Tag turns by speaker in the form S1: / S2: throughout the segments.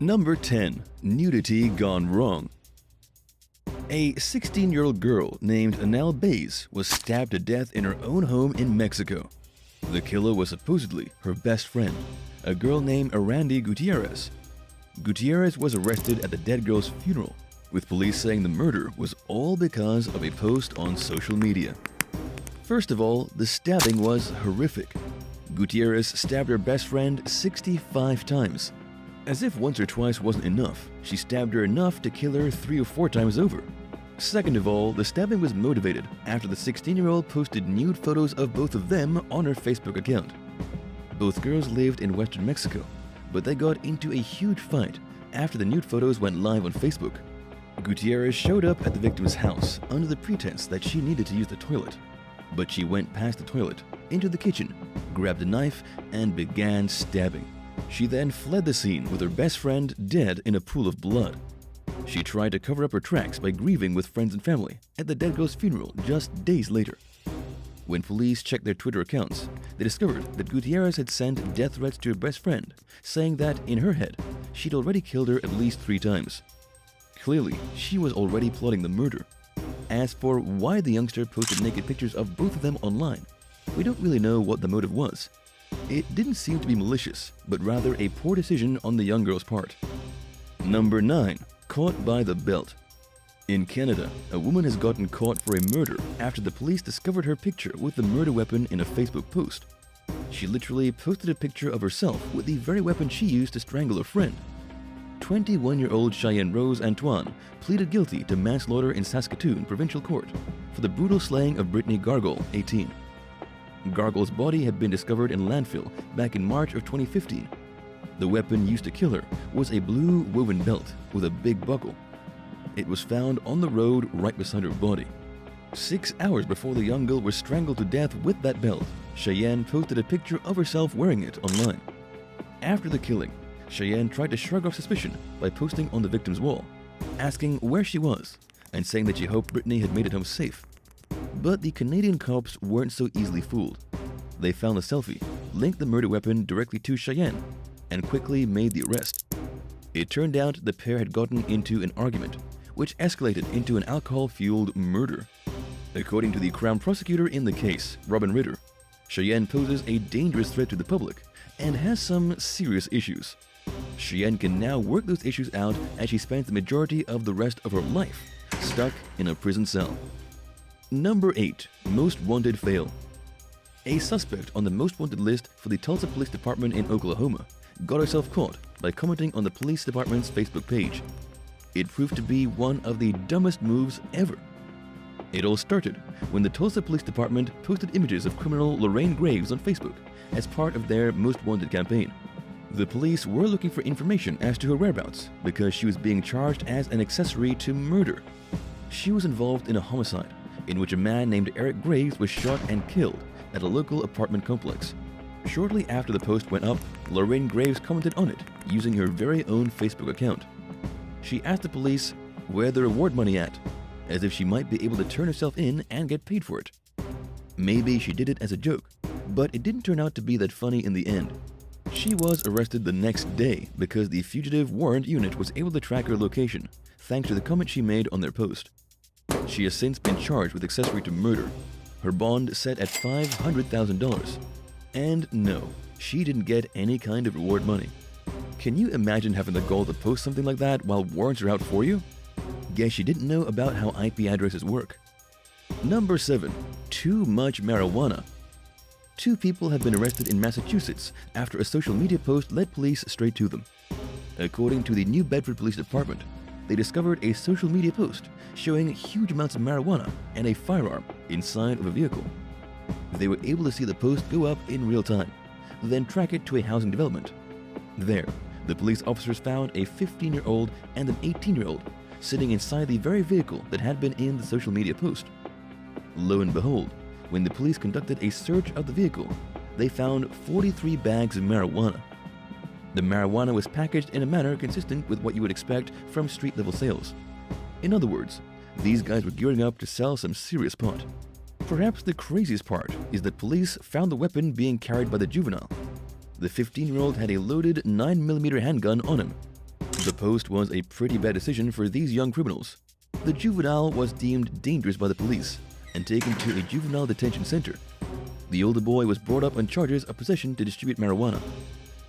S1: Number 10. Nudity gone wrong. A 16-year-old girl named Anel Baez was stabbed to death in her own home in Mexico. The killer was supposedly her best friend, a girl named Arandy Gutierrez. Gutierrez was arrested at the dead girl's funeral, with police saying the murder was all because of a post on social media. First of all, the stabbing was horrific. Gutierrez stabbed her best friend 65 times. As if once or twice wasn't enough, she stabbed her enough to kill her 3 or 4 times over. Second of all, the stabbing was motivated after the 16-year-old posted nude photos of both of them on her Facebook account. Both girls lived in western Mexico, but they got into a huge fight after the nude photos went live on Facebook. Gutierrez showed up at the victim's house under the pretense that she needed to use the toilet. But she went past the toilet, into the kitchen, grabbed a knife, and began stabbing. She then fled the scene with her best friend dead in a pool of blood. She tried to cover up her tracks by grieving with friends and family at the dead girl's funeral just days later. When police checked their Twitter accounts, they discovered that Gutierrez had sent death threats to her best friend, saying that, in her head, she'd already killed her at least 3 times. Clearly, she was already plotting the murder. As for why the youngster posted naked pictures of both of them online, we don't really know what the motive was. It didn't seem to be malicious, but rather a poor decision on the young girl's part. Number 9. Caught by the belt. In Canada, a woman has gotten caught for a murder after the police discovered her picture with the murder weapon in a Facebook post. She literally posted a picture of herself with the very weapon she used to strangle a friend. 21-year-old Cheyenne Rose Antoine pleaded guilty to manslaughter in Saskatoon Provincial Court for the brutal slaying of Brittany Gargle, 18. Gargle's body had been discovered in landfill back in March of 2015. The weapon used to kill her was a blue woven belt with a big buckle. It was found on the road right beside her body. 6 hours before the young girl was strangled to death with that belt, Cheyenne posted a picture of herself wearing it online. After the killing, Cheyenne tried to shrug off suspicion by posting on the victim's wall, asking where she was and saying that she hoped Brittany had made it home safe. But the Canadian cops weren't so easily fooled. They found the selfie, linked the murder weapon directly to Cheyenne, and quickly made the arrest. It turned out the pair had gotten into an argument, which escalated into an alcohol-fueled murder. According to the Crown prosecutor in the case, Robin Ritter, Cheyenne poses a dangerous threat to the public and has some serious issues. Cheyenne can now work those issues out as she spends the majority of the rest of her life stuck in a prison cell. Number 8. Most Wanted Fail. A suspect on the most wanted list for the Tulsa Police Department in Oklahoma got herself caught by commenting on the police department's Facebook page. It proved to be one of the dumbest moves ever. It all started when the Tulsa Police Department posted images of criminal Lorraine Graves on Facebook as part of their Most Wanted campaign. The police were looking for information as to her whereabouts because she was being charged as an accessory to murder. She was involved in a homicide in which a man named Eric Graves was shot and killed at a local apartment complex. Shortly after the post went up, Lorraine Graves commented on it using her very own Facebook account. She asked the police where the reward money at, as if she might be able to turn herself in and get paid for it. Maybe she did it as a joke, but it didn't turn out to be that funny in the end. She was arrested the next day because the fugitive warrant unit was able to track her location, thanks to the comment she made on their post. She has since been charged with accessory to murder, her bond set at $500,000. And no, she didn't get any kind of reward money. Can you imagine having the gall to post something like that while warrants are out for you? Guess she didn't know about how IP addresses work. Number 7. Too much marijuana. 2 people have been arrested in Massachusetts after a social media post led police straight to them. According to the New Bedford Police Department, they discovered a social media post showing huge amounts of marijuana and a firearm inside of a vehicle. They were able to see the post go up in real time, then track it to a housing development. There, the police officers found a 15-year-old and an 18-year-old sitting inside the very vehicle that had been in the social media post. Lo and behold, when the police conducted a search of the vehicle, they found 43 bags of marijuana. The marijuana was packaged in a manner consistent with what you would expect from street-level sales. In other words, these guys were gearing up to sell some serious pot. Perhaps the craziest part is that police found the weapon being carried by the juvenile. The 15-year-old had a loaded 9mm handgun on him. The post was a pretty bad decision for these young criminals. The juvenile was deemed dangerous by the police and taken to a juvenile detention center. The older boy was brought up on charges of possession to distribute marijuana.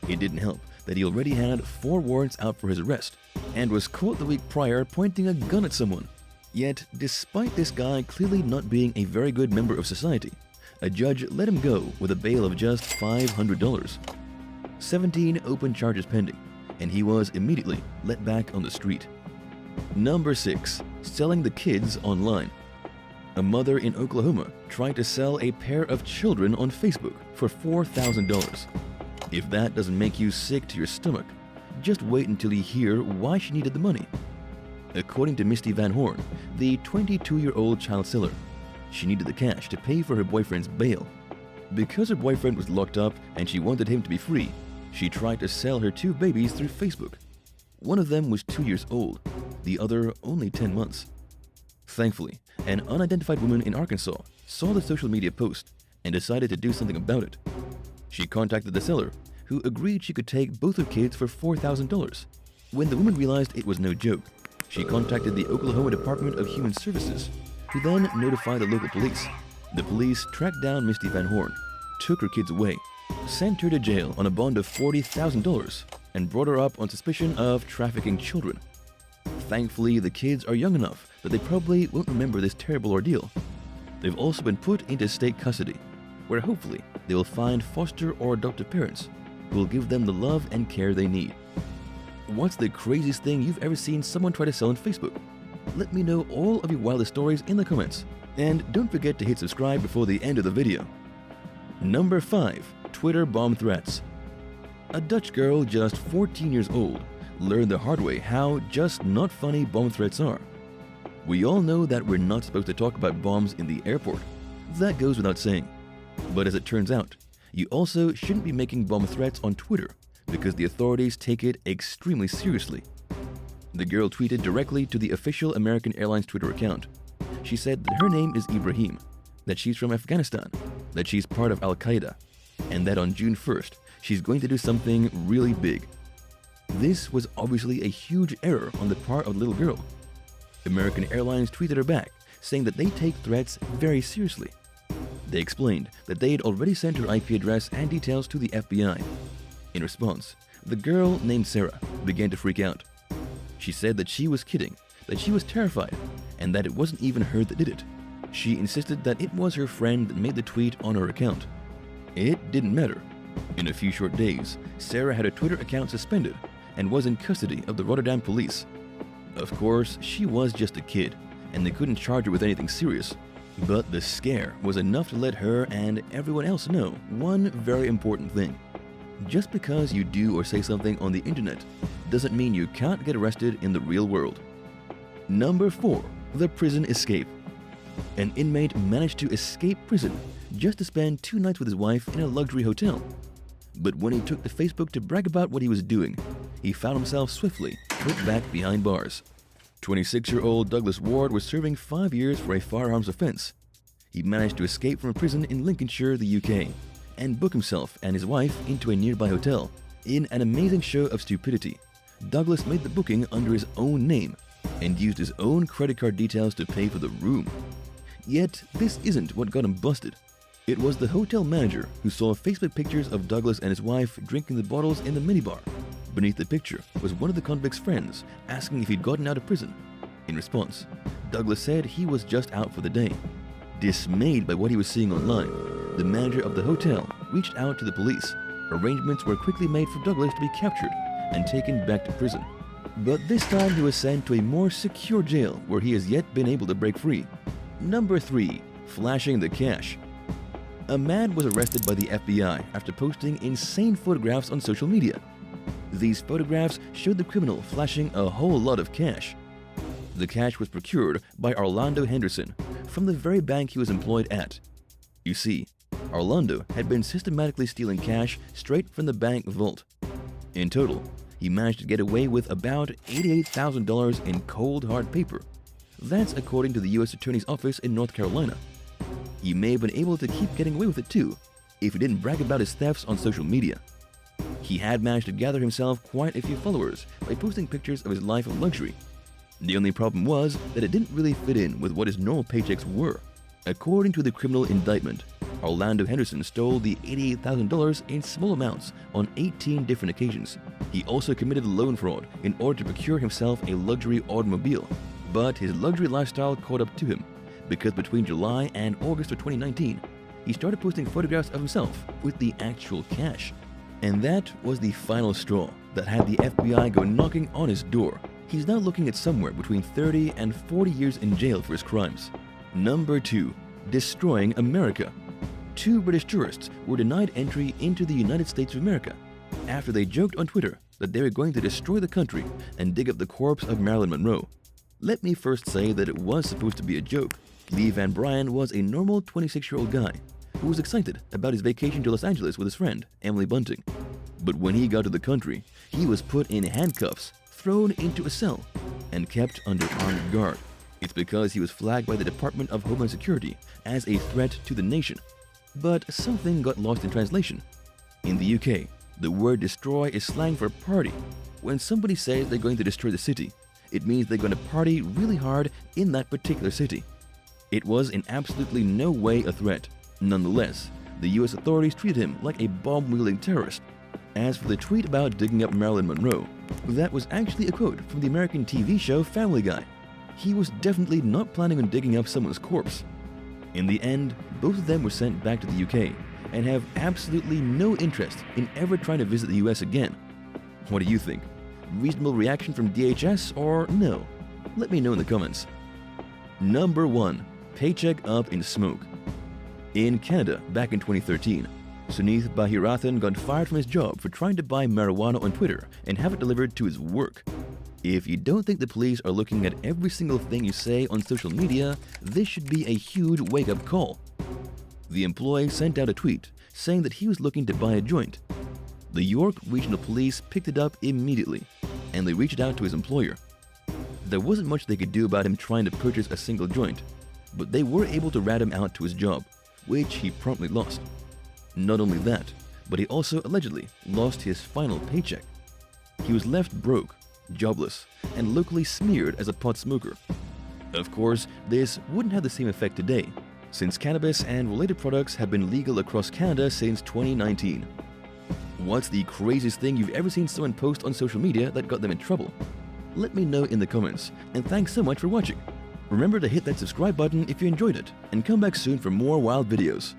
S1: It didn't help that he already had 4 warrants out for his arrest and was caught the week prior pointing a gun at someone. Yet, despite this guy clearly not being a very good member of society, a judge let him go with a bail of just $500. 17 open charges pending, and he was immediately let back on the street. Number 6. Selling the kids online. A mother in Oklahoma tried to sell a pair of children on Facebook for $4,000. If that doesn't make you sick to your stomach, just wait until you hear why she needed the money. According to Misty Van Horn, the 22-year-old child seller, she needed the cash to pay for her boyfriend's bail. Because her boyfriend was locked up and she wanted him to be free, she tried to sell her 2 babies through Facebook. One of them was 2 years old, the other only 10 months. Thankfully, an unidentified woman in Arkansas saw the social media post and decided to do something about it. She contacted the seller, who agreed she could take both her kids for $4,000. When the woman realized it was no joke, she contacted the Oklahoma Department of Human Services, who then notified the local police. The police tracked down Misty Van Horn, took her kids away, sent her to jail on a bond of $40,000, and brought her up on suspicion of trafficking children. Thankfully, the kids are young enough that they probably won't remember this terrible ordeal. They've also been put into state custody, where hopefully they will find foster or adoptive parents who will give them the love and care they need. What's the craziest thing you've ever seen someone try to sell on Facebook? Let me know all of your wildest stories in the comments. And don't forget to hit subscribe before the end of the video. Number 5. Twitter bomb threats. A Dutch girl just 14 years old learned the hard way how just not funny bomb threats are. We all know that we're not supposed to talk about bombs in the airport. That goes without saying. But as it turns out, you also shouldn't be making bomb threats on Twitter because the authorities take it extremely seriously. The girl tweeted directly to the official American Airlines Twitter account. She said that her name is Ibrahim, that she's from Afghanistan, that she's part of Al-Qaeda, and that on June 1st, she's going to do something really big. This was obviously a huge error on the part of the little girl. American Airlines tweeted her back, saying that they take threats very seriously. They explained that they had already sent her IP address and details to the FBI. In response, the girl named Sarah began to freak out. She said that she was kidding, that she was terrified, and that it wasn't even her that did it. She insisted that it was her friend that made the tweet on her account. It didn't matter. In a few short days, Sarah had her Twitter account suspended and was in custody of the Rotterdam police. Of course, she was just a kid, and they couldn't charge her with anything serious. But the scare was enough to let her and everyone else know one very important thing. Just because you do or say something on the internet doesn't mean you can't get arrested in the real world. Number 4. The prison escape. An inmate managed to escape prison just to spend 2 nights with his wife in a luxury hotel. But when he took to Facebook to brag about what he was doing, he found himself swiftly put back behind bars. 26-year-old Douglas Ward was serving 5 years for a firearms offense. He managed to escape from a prison in Lincolnshire, the UK, and book himself and his wife into a nearby hotel. In an amazing show of stupidity, Douglas made the booking under his own name and used his own credit card details to pay for the room. Yet, this isn't what got him busted. It was the hotel manager who saw Facebook pictures of Douglas and his wife drinking the bottles in the minibar. Beneath the picture was one of the convict's friends asking if he'd gotten out of prison. In response, Douglas said he was just out for the day. Dismayed by what he was seeing online, the manager of the hotel reached out to the police. Arrangements were quickly made for Douglas to be captured and taken back to prison. But this time he was sent to a more secure jail where he has yet been able to break free. Number 3. Flashing the cash. A man was arrested by the FBI after posting insane photographs on social media. These photographs showed the criminal flashing a whole lot of cash. The cash was procured by Orlando Henderson from the very bank he was employed at. You see, Orlando had been systematically stealing cash straight from the bank vault. In total, he managed to get away with about $88,000 in cold hard paper. That's according to the U.S. Attorney's Office in North Carolina. He may have been able to keep getting away with it too, if he didn't brag about his thefts on social media. He had managed to gather himself quite a few followers by posting pictures of his life of luxury. The only problem was that it didn't really fit in with what his normal paychecks were. According to the criminal indictment, Orlando Henderson stole the $88,000 in small amounts on 18 different occasions. He also committed loan fraud in order to procure himself a luxury automobile. But his luxury lifestyle caught up to him, because between July and August of 2019, he started posting photographs of himself with the actual cash. And that was the final straw that had the FBI go knocking on his door. He's now looking at somewhere between 30 and 40 years in jail for his crimes. Number 2. Destroying America. 2 British tourists were denied entry into the United States of America after they joked on Twitter that they were going to destroy the country and dig up the corpse of Marilyn Monroe. Let me first say that it was supposed to be a joke. Lee Van Bryan was a normal 26-year-old guy who was excited about his vacation to Los Angeles with his friend, Emily Bunting. But when he got to the country, he was put in handcuffs, thrown into a cell, and kept under armed guard. It's because he was flagged by the Department of Homeland Security as a threat to the nation. But something got lost in translation. In the UK, the word destroy is slang for party. When somebody says they're going to destroy the city, it means they're going to party really hard in that particular city. It was in absolutely no way a threat. Nonetheless, the US authorities treated him like a bomb-wielding terrorist. As for the tweet about digging up Marilyn Monroe, that was actually a quote from the American TV show Family Guy. He was definitely not planning on digging up someone's corpse. In the end, both of them were sent back to the UK and have absolutely no interest in ever trying to visit the US again. What do you think? Reasonable reaction from DHS or no? Let me know in the comments. Number 1. Paycheck up in smoke. In Canada, back in 2013, Sunith Bahirathan got fired from his job for trying to buy marijuana on Twitter and have it delivered to his work. If you don't think the police are looking at every single thing you say on social media, this should be a huge wake-up call. The employee sent out a tweet saying that he was looking to buy a joint. The York Regional Police picked it up immediately, and they reached out to his employer. There wasn't much they could do about him trying to purchase a single joint, but they were able to rat him out to his job, which he promptly lost. Not only that, but he also allegedly lost his final paycheck. He was left broke, jobless, and locally smeared as a pot smoker. Of course, this wouldn't have the same effect today, since cannabis and related products have been legal across Canada since 2019. What's the craziest thing you've ever seen someone post on social media that got them in trouble? Let me know in the comments, and thanks so much for watching. Remember to hit that subscribe button if you enjoyed it, and come back soon for more wild videos.